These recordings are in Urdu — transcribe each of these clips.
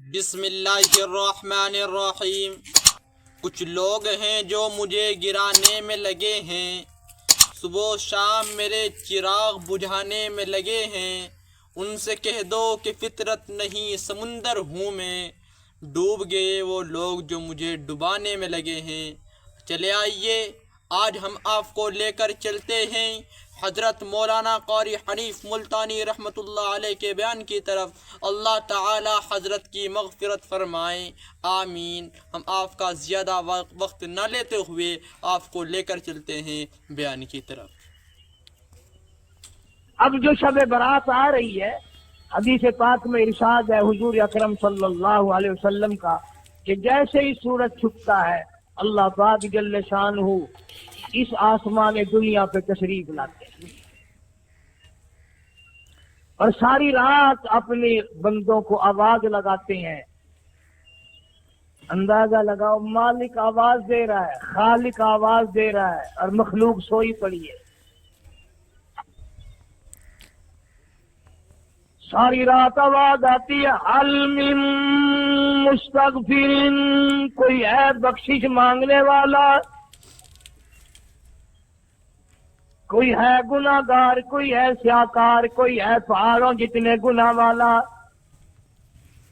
بسم اللہ الرحمن الرحیم۔ کچھ لوگ ہیں جو مجھے گرانے میں لگے ہیں، صبح و شام میرے چراغ بجھانے میں لگے ہیں۔ ان سے کہہ دو کہ فطرت نہیں سمندر ہوں میں، ڈوب گئے وہ لوگ جو مجھے ڈبانے میں لگے ہیں۔ چلے آئیے آج ہم آپ کو لے کر چلتے ہیں حضرت مولانا قاری حنیف ملتانی رحمۃ اللہ علیہ کے بیان کی طرف۔ اللہ تعالی حضرت کی مغفرت فرمائیں، آمین۔ ہم آپ کا زیادہ وقت نہ لیتے ہوئے آپ کو لے کر چلتے ہیں بیان کی طرف۔ اب جو شب برات آ رہی ہے، حدیث پاک میں ارشاد ہے حضور اکرم صلی اللہ علیہ وسلم کا کہ جیسے ہی سورج چھپتا ہے اللہ پاک جل شانہ اس آسمان دنیا پہ تشریف لاتے ہیں اور ساری رات اپنے بندوں کو آواز لگاتے ہیں۔ اندازہ لگاؤ، مالک آواز دے رہا ہے، خالق آواز دے رہا ہے اور مخلوق سوئی پڑی ہے۔ ساری رات آواز آتی ہے، حل من مستغفر، کوئی ہے بخشش مانگنے والا، کوئی ہے گناہ گار، کوئی ہے سیاکار، کوئی ہے پہاڑوں جتنے گناہ والا،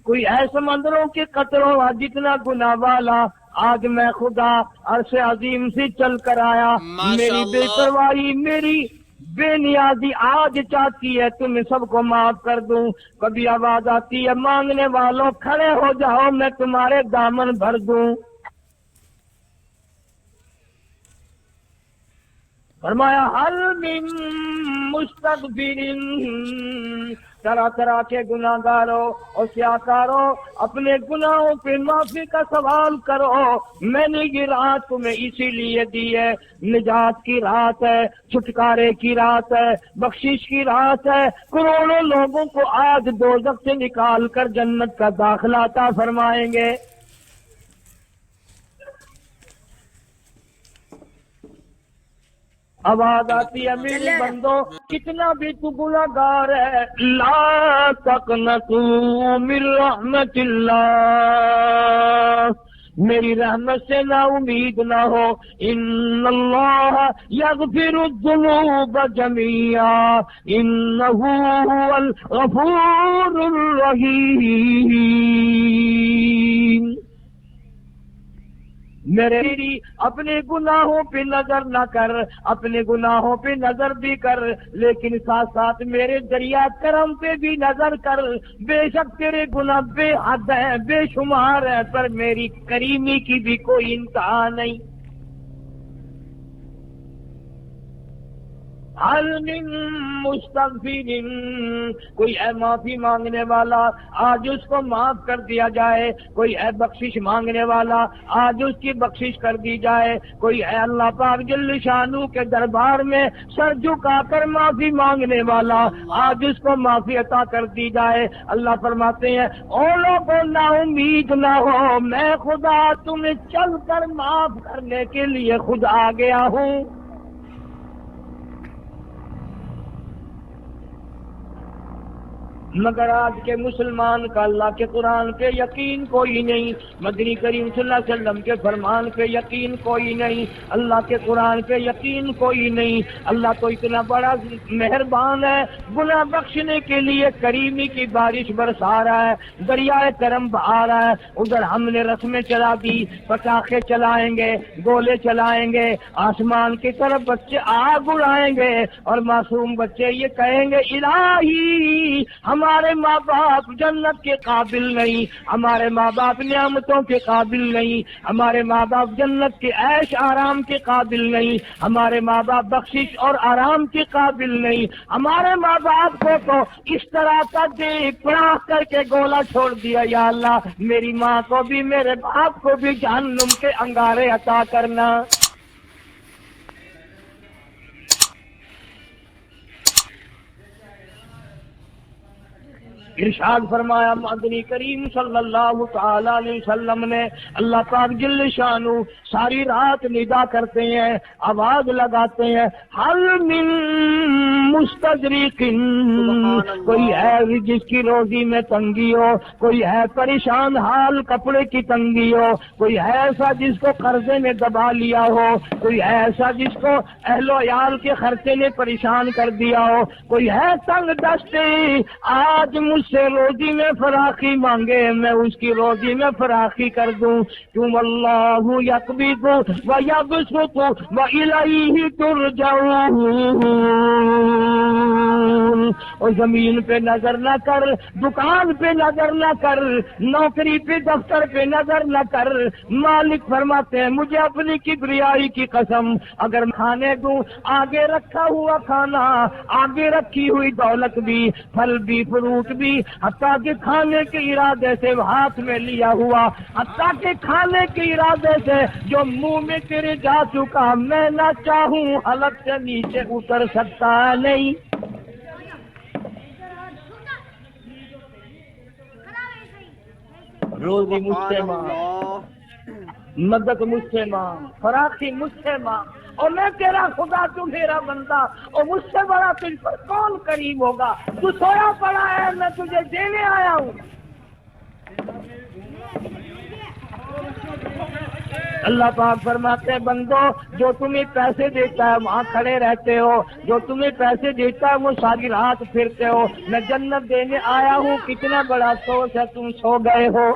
کوئی ہے سمندروں کے قطروں جتنا گناہ والا۔ آج میں خدا عرش عظیم سے چل کر آیا، میری بے پرواہی، میری بے نیازی آج چاہتی ہے تمہیں سب کو معاف کر دوں۔ کبھی آواز آتی ہے، مانگنے والوں کھڑے ہو جاؤ میں تمہارے دامن بھر دوں۔ فرمایا حل من مستغفر، طرح طرح کے گناہ گاروں اور سیاکاروں اپنے گناہوں پہ معافی کا سوال کرو۔ میں نے یہ رات تمہیں اسی لیے دی ہے، نجات کی رات ہے، چھٹکارے کی رات ہے، بخشش کی رات ہے۔ کروڑوں لوگوں کو آج دوزخ سے نکال کر جنت کا داخلہ عطا فرمائیں گے۔ آواز آتی ہے، میرے بندو کتنا بھی تو گناہ گار ہے، لا تقنطوا من رحمت اللہ، میری رحمت سے نا امید نہ ہو۔ ان اللہ یغفر الذنوب جميعا انہ هو الغفور الرحیم۔ میری اپنے گناہوں پہ نظر نہ کر، اپنے گناہوں پہ نظر بھی کر، لیکن ساتھ ساتھ میرے دریا کرم پہ بھی نظر کر۔ بے شک تیرے گناہ بے حد ہیں، بے شمار ہیں، پر میری کریمی کی بھی کوئی انتہا نہیں۔ حل من مستغفر، کوئی ہے معافی مانگنے والا آج اس کو معاف کر دیا جائے، کوئی ہے بخشش مانگنے والا آج اس کی بخشش کر دی جائے، کوئی ہے اللہ پاک جل شانہ کے دربار میں سر جھکا کر معافی مانگنے والا آج اس کو معافی عطا کر دی جائے۔ اللہ فرماتے ہیں او لوگوں نا امید نہ ہو، میں خدا تمہیں چل کر معاف کرنے کے لیے خود آ گیا ہوں۔ مگر آج کے مسلمان کا اللہ کے قرآن پہ یقین کوئی نہیں، مدنی کریم صلی اللہ علیہ وسلم کے فرمان پہ یقین کوئی نہیں، اللہ کے قرآن پہ یقین کوئی نہیں۔ اللہ تو اتنا بڑا مہربان ہے، گناہ بخشنے کے لیے کریمی کی بارش برسا رہا ہے، دریائے کرم بہا رہا ہے۔ ادھر ہم نے رسمیں چلا دی، پٹاخے چلائیں گے، گولے چلائیں گے، آسمان کی طرف بچے آگ اڑائیں گے اور معصوم بچے یہ کہیں گے الہی ہمارے ماں باپ جنت کے قابل نہیں، ہمارے ماں باپ نعمتوں کے قابل نہیں، ہمارے ماں باپ جنت کے عیش آرام کے قابل نہیں، ہمارے ماں باپ بخشش اور آرام کے قابل نہیں، ہمارے ماں باپ کو تو اس طرح کا دیکھ پڑاخ کر کے گولا چھوڑ دیا۔ یا اللہ میری ماں کو بھی میرے باپ کو بھی جہنم کے انگارے عطا کرنا۔ ارشاد فرمایا مدنی کریم صلی اللہ تعالی علیہ وسلم نے، اللہ پاک جل شانہ ساری رات ندا کرتے ہیں، آواز لگاتے ہیں، حل من مستدرک، کوئی ہے جس کی روزی میں تنگی ہو، کوئی ہے پریشان حال کپڑے کی تنگی ہو، کوئی ہے ایسا جس کو قرضے میں دبا لیا ہو، کوئی ہے ایسا جس کو اہل و عیال کے خرچے نے پریشان کر دیا ہو، کوئی ہے تنگ دستی آج مجھ سے روزی میں فراخی مانگے، میں اس کی روزی میں فراخی کر دوں، کیوں اللہ یقبض و یبسط و الیہ ترجعون۔ اور زمین پہ نظر نہ کر، دکان پہ نظر نہ کر، نوکری پہ دفتر پہ نظر نہ کر، مالک فرماتے ہیں مجھے اپنی کبریائی کی قسم، اگر کھانے دوں آگے رکھا ہوا کھانا، آگے رکھی ہوئی دولت بھی، پھل بھی، فروٹ بھی، حتیٰ کہ کھانے کے ارادے سے ہاتھ میں لیا ہوا، حتیٰ کہ کھانے کے ارادے سے جو منہ میں تیرے جا چکا، میں نہ چاہوں حلق سے نیچے اتر سکتا نہیں۔ روزی مجھ سے مانگ، مدد مجھ سے مانگ، فراخی مجھ سے مانگ، اور میں تیرا خدا، تو میرا بندہ، اور مجھ سے بڑا تجھ پر کون کریم ہوگا؟ تو سویا پڑا ہے، میں تجھے دینے آیا ہوں۔ اللہ پاک فرماتے ہیں بندو، جو تمہیں پیسے دیتا ہے وہاں کھڑے رہتے ہو، جو تمہیں پیسے دیتا ہے وہ ساری رات پھرتے ہو، میں جنت دینے آیا ہوں، کتنا بڑا افسوس ہے تم سو گئے ہو۔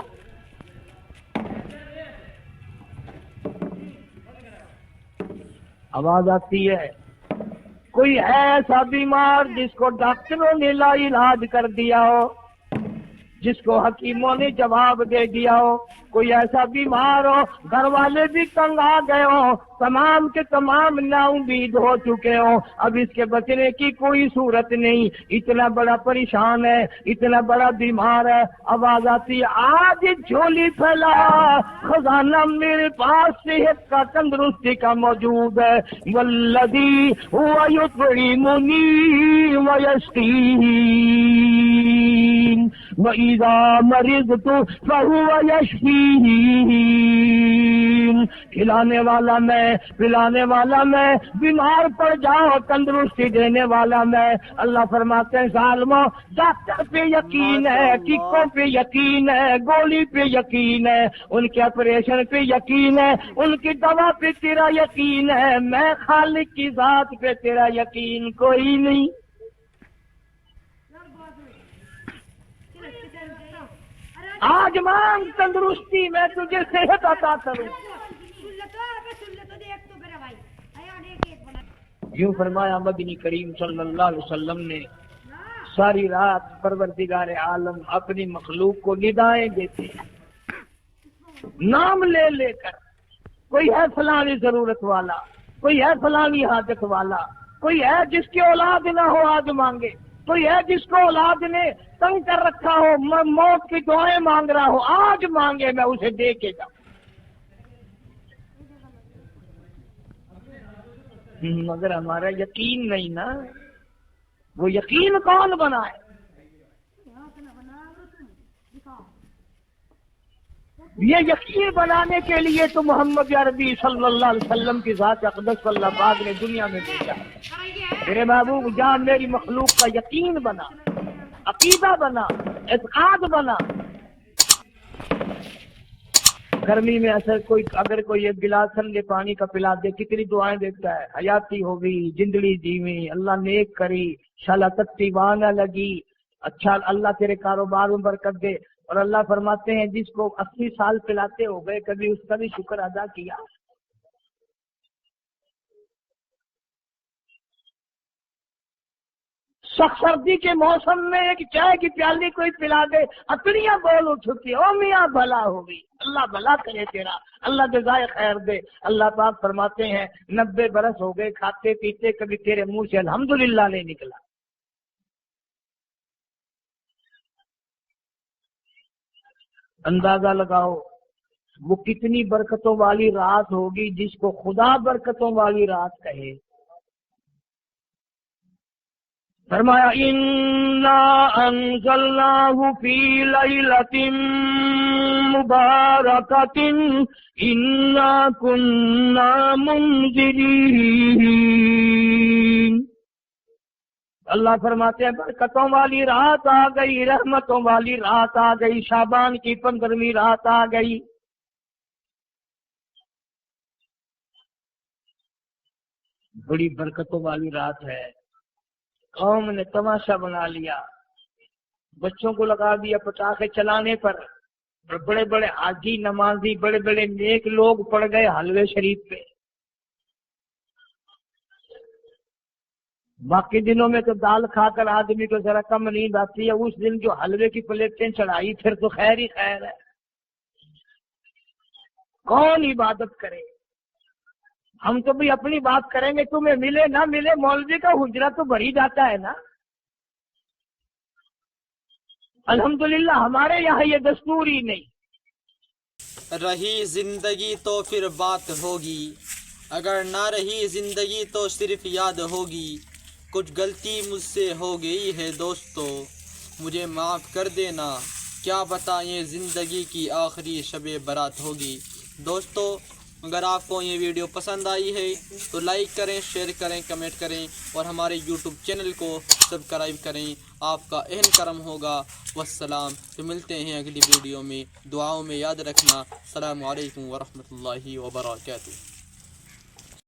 آواز آتی ہے؟ کوئی ہے ایسا بیمار جس کو ڈاکٹروں نے لا علاج کر دیا ہو، جس کو حکیموں نے جواب دے دیا ہو؟ کوئی ایسا بیمار ہو، گھر والے بھی تنگ آ گئے ہو، تمام کے تمام نا امید ہو چکے ہو، اب اس کے بچنے کی کوئی صورت نہیں، اتنا بڑا پریشان ہے، اتنا بڑا بیمار ہے، آواز آتی ہے آج جھولی پھیلا، خزانہ میرے پاس صحت کا، تندرستی کا موجود ہے، والذی هو یطعمنی ویسقین وَإِذَا مَرِضْتُ فَهُوَ يَشْفِينِ، کھلانے والا میں، پلانے والا میں، بیمار پڑ جاؤ تندرستی دینے والا میں۔ اللہ فرماتے ہیں ظالموں، ڈاکٹر پہ یقین ہے، ٹیکوں پہ یقین ہے، گولی پہ یقین ہے، ان کے آپریشن پہ یقین ہے، ان کی دوا پہ تیرا یقین ہے، میں خالق کی ذات پہ تیرا یقین کوئی نہیں۔ آج مانگ تندرستی، میں تجھے صحت عطا کروں۔ یوں فرمایا مدنی کریم صلی اللہ علیہ وسلم نے، ساری رات پروردگار عالم اپنی مخلوق کو ندائیں دیتے ہیں، نام لے لے کر، کوئی ہے فلانی ضرورت والا، کوئی ہے فلانی حاجت والا، کوئی ہے جس کی اولاد نہ ہو آج مانگے، کوئی ہے جس کو اولاد نے تنگ کر رکھا ہو، موت کی دعائیں مانگ رہا ہو، آج مانگے میں اسے دے کے جاؤں۔ مگر ہمارا یقین نہیں نا، وہ یقین کون بنائے؟ یہ یقین بنانے کے لیے تو محمد عربی صلی اللہ علیہ وسلم کی ذات اقدس اللہ پاک نے دنیا میں بھیجا۔ میرے محبوب جان، میری مخلوق کا یقین بنا، عقیدہ بنا، اعتقاد بنا۔ گرمی میں اگر کوئی ایک گلاس ٹھنڈے پانی کا پلا دے، کتنی دعائیں دیتا ہے، حیاتی ہوگی، جندڑی جیویں، اللہ نیک کری، شالا تتی وانا لگی، اچھا اللہ تیرے کاروبار میں برکت دے۔ اور اللہ فرماتے ہیں جس کو 80 سال پلاتے ہو گئے، کبھی اس کا بھی شکر ادا کیا؟ سخت سردی کے موسم میں ایک چائے کی پیالی کوئی پلا دے، اکڑیاں بول اٹھتی، او میاں بھلا ہوگی، اللہ بھلا کرے تیرا، اللہ جزائے خیر دے۔ اللہ پاک فرماتے ہیں 90 برس ہو گئے کھاتے پیتے، کبھی تیرے منہ سے الحمدللہ نہیں نکلا۔ اندازہ لگاؤ وہ کتنی برکتوں والی رات ہوگی جس کو خدا برکتوں والی رات کہے۔ فرمایا انا انزلناہ فی لیلۃ مبارکۃ انا کننا منذرین. اللہ فرماتے ہیں برکتوں والی رات آ گئی، رحمتوں والی رات آ گئی، شعبان کی 15ویں رات آ گئی. بڑی برکتوں والی رات ہے. قوم نے تماشا بنا لیا، بچوں کو لگا دیا پٹاخے چلانے پر، بڑے بڑے حاجی نمازی بڑے بڑے نیک لوگ پڑ گئے حلوے شریف پہ. باقی دنوں میں تو دال کھا کر آدمی کو ذرا کم نیند آتی ہے، اس دن جو حلوے کی پلیٹیں چڑھائی پھر تو خیر ہی خیر ہے. کون عبادت کرے؟ ہم تو بھی اپنی بات کریں گے، تمہیں ملے نہ ملے مولوی کا حجرہ تو بھر ہی جاتا ہے نا. الحمدللہ ہمارے یہاں یہ دستور ہی نہیں. رہی زندگی تو پھر بات ہوگی، اگر نہ رہی زندگی تو صرف یاد ہوگی. کچھ غلطی مجھ سے ہو گئی ہے دوستو، مجھے معاف کر دینا، کیا بتائیں زندگی کی آخری شب برات ہوگی. دوستو اگر آپ کو یہ ویڈیو پسند آئی ہے تو لائک کریں، شیئر کریں، کمنٹ کریں اور ہمارے یوٹیوب چینل کو سبسکرائب کریں. آپ کا اہم کرم ہوگا. والسلام. تو ملتے ہیں اگلی ویڈیو میں، دعاؤں میں یاد رکھنا. السلام علیکم ورحمۃ اللہ وبرکاتہ.